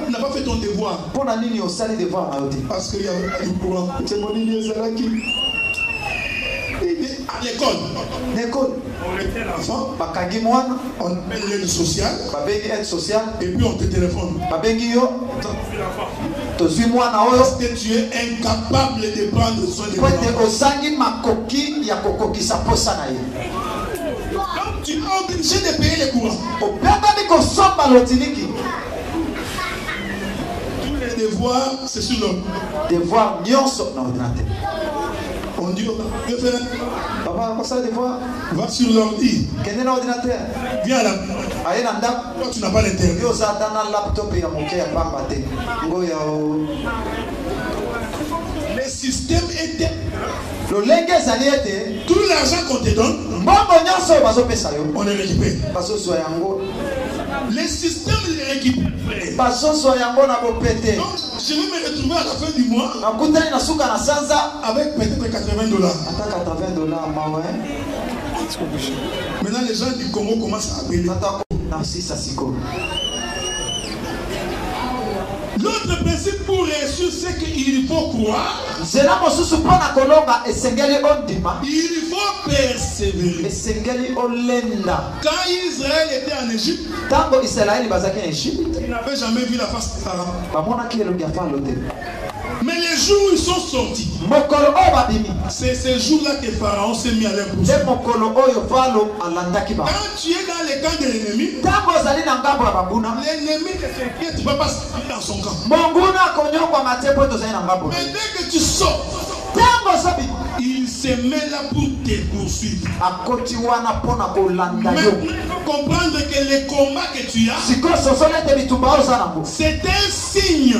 S3: Tu n'as pas fait ton devoir. Parce qu'il y a du courant. À l'école, on retient l'enfant, on appelle l'aide sociale, et puis on te téléphone. Parce que tu es incapable de prendre soin de toi. Donc tu es obligé de payer les courants. Tous les devoirs, c'est sur l'homme. On dit, va sur l'ordi. Viens à la toi, tu n'as pas l'internet. Le système était. Tout l'argent qu'on te donne, on le récupère. Le système est récupéré. Donc, je vais me retrouver à la fin du mois avec peut-être $80. Maintenant, les gens du Congo commencent à appeler. L'autre principe pour réussir, c'est qu'il faut croire. Il faut persévérer. Quand Israël était en Égypte, il n'avait jamais vu la face de Pharaon. Mais les jours où ils sont sortis, c'est ces jours-là que Pharaon s'est mis à leur poursuite. Quand tu es dans les camps de l'ennemi, l'ennemi ne s'inquiète pas parce qu'il est dans son camp. Mais dès que tu sors, il se met là pour te poursuivre. Mais il faut comprendre que le combat que tu as, c'est un signe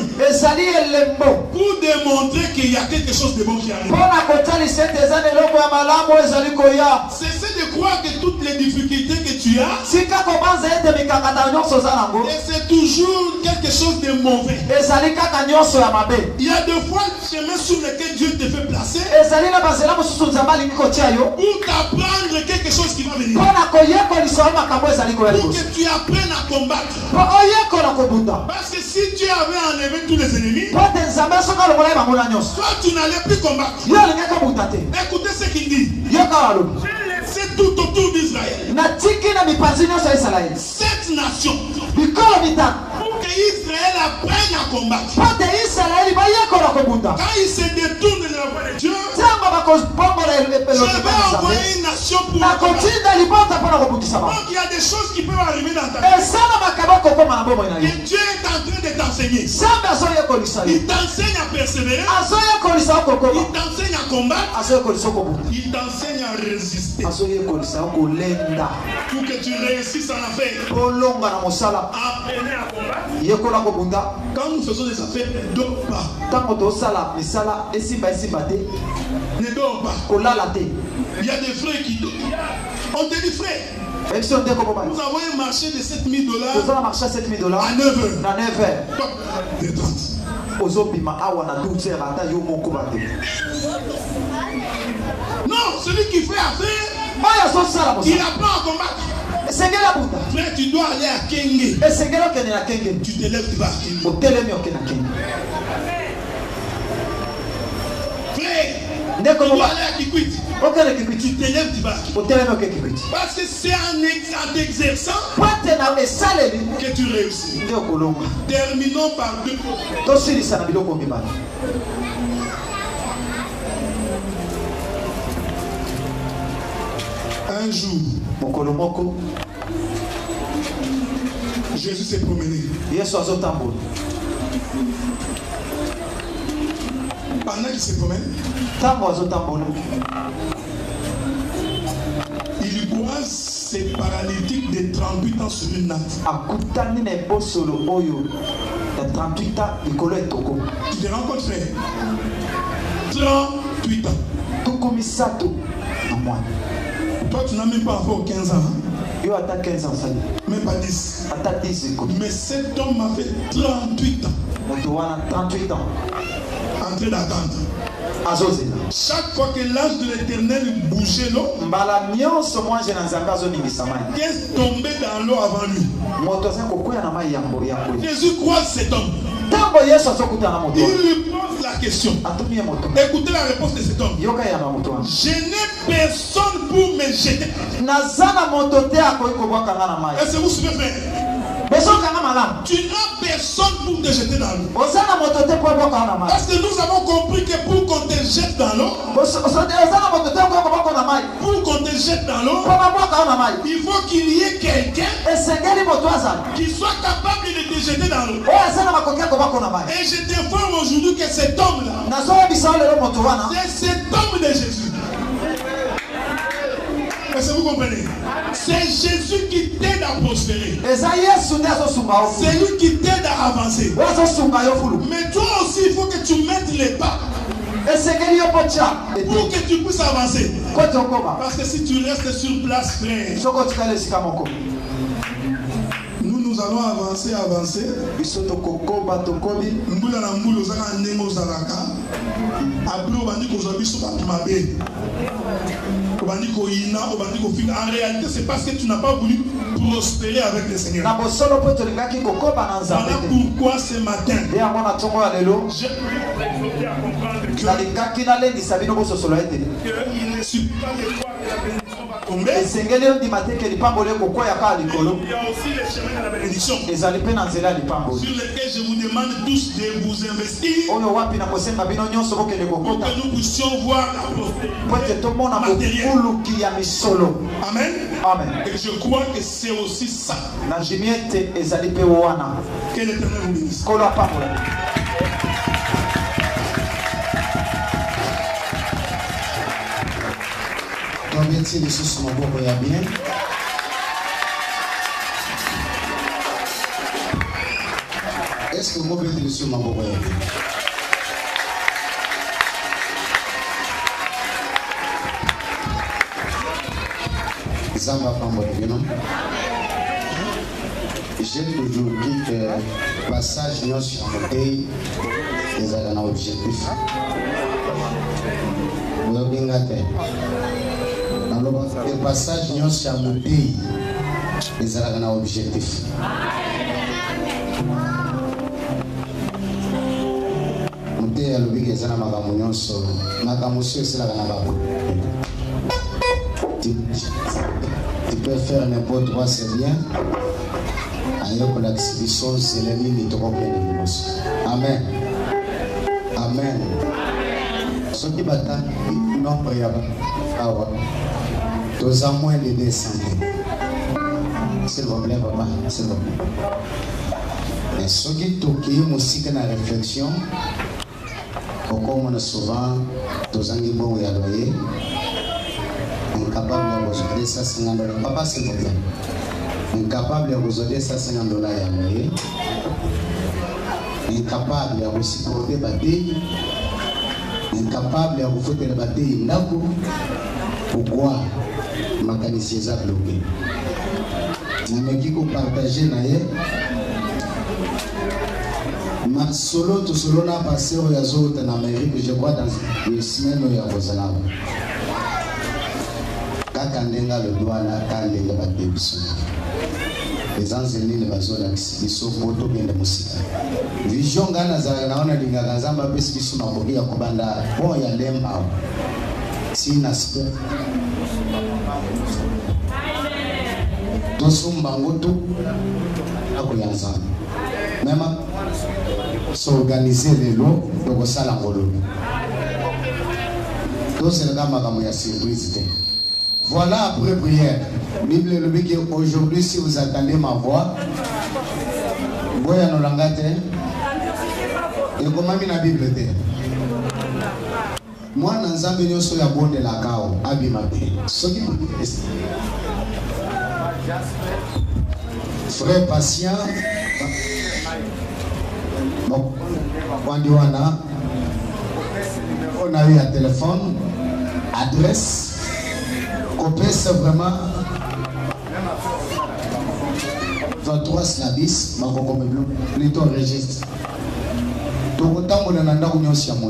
S3: pour démontrer qu'il y a quelque chose de bon qui arrive. Cessez de croire que toutes les difficultés que tu as, c'est toujours quelque chose de mauvais. Il y a des fois le chemin sur lequel Dieu te fait placer pour t'apprendre quelque chose qui va venir. Pour que tu apprennes à combattre. Parce que si Dieu avait enlevé tous les ennemis, toi tu n'allais plus combattre. Écoutez ce qu'il dit. C'est tout autour d'Israël. 7 nations. Pour que Israël apprenne à combattre. Quand il se détourne de la voie de Dieu, je vais envoyer une nation pour combattre. Donc il y a des choses qui peuvent arriver dans ta vie. Et Dieu est en train de t'enseigner. Il t'enseigne à persévérer. Il t'enseigne à combattre. Il t'enseigne à résister. Pour que tu réussisses en affaires. Apprenez à combattre. Quand nous faisons des affaires, ne dors pas. Ne dors pas. Il y a des frères qui dorment. On te dit frère, nous avons un marché de $7,000 à 9h. Détente. Non, celui qui fait affaire, il apprend à combattre. Frère, tu dois aller à Kenge. Tu te lèves, tu vas à Kenge. Frère, tu dois aller à Kikwit. Tu te lèves, tu vas à Kikwit. Parce que c'est en t'exerçant que tu réussis. Terminons par 2 points. Un jour, Jésus s'est promené. Pendant qu'il se promène, il croise ces paralytiques de 38 ans sur une natte. Tu te rends compte, frère? 38 ans. Toi, tu n'as même pas encore 15 ans. Hein? Même pas 10. Mais cet homme m'a fait 38 ans. En train d'attendre. Chaque fois que l'ange de l'Éternel bougeait l'eau, qu'est-ce tombait dans l'eau avant lui? Jésus croise cet homme. Il lui pose la question. Écoutez la réponse de cet homme. Je n'ai personne pour me jeter. Est-ce que vous suivez, frère? Tu n'as personne pour te jeter dans l'eau. Parce que nous avons compris que pour qu'on te jette dans l'eau, il faut qu'il y ait quelqu'un qui soit capable de te jeter dans l'eau. Et je t'informe aujourd'hui que cet homme-là, c'est cet homme de Jésus. Est-ce que vous comprenez? C'est Jésus qui t'aide à prospérer. C'est lui qui t'aide à avancer. Mais toi aussi, il faut que tu mettes les pas pour que tu puisses avancer. Parce que si tu restes sur place, frère, nous allons avancer. En réalité, c'est parce que tu n'as pas voulu prospérer avec le Seigneur. Voilà pourquoi ce matin, j'ai exhorté à comprendre qu'il ne suffit pas de croire que la bénédiction va tomber. Il y a aussi les chemins de la bénédiction sur lesquels je vous demande tous de vous investir pour que nous puissions voir la prospérité matérielle. Amen. Et je crois que c'est aussi ça que l'Éternel vous bénisse.
S2: Combien de temps sur mon beau bien? Est-ce que vous pouvez dire sur mon beau bien? J'ai toujours dit que passage sur mon pays est un objectif. Le passage sur mon pays est un objectif. Tu peux faire n'importe quoi, c'est bien. Ailleurs l'exhibition, c'est l'ennemi de trop bien. Amen. Amen. Ce qui bataille, non, pas y avoir. Tous à moins de descendre. S'il vous plaît, papa, s'il vous plaît. Mais ce qui toque, aussi que la réflexion, comme on a souvent, tous en bon et alloyé, incapable de vous aider ça $50. Papa, s'il vous plaît. Incapable de vous aider ça $50 et alloyé. Incapable de vous supporter bataille. Incapable de vous foutre la bataille. Pourquoi ma mécanicien a bloqué? Je vais partager ma solo tout solo n'a passé au Yazo en Amérique, je crois dans une semaine où il y a Rosanna. Quand on a le doigt là, quand on a le les enseignants de la zone ils sont photo bien de musique. Vision Ghana naona lingazamba pesi kisu na kugia kubanda bon ya lemba. Si nasikia tosumba ngoto akuyanza même s'organiser les lots de sala ngolo donc c'est la maman ya surprise. Voilà après prière. Bible le dit qu'aujourd'hui si vous attendez ma voix boya no langate comment la Bible dit? Moi, dans un million sur la bonne de la cao, abimabé. Frère patient, bon, on a eu un téléphone, adresse, copé, c'est vraiment 23 slabis, ma plutôt registre. Donc, autant on a un aussi à mon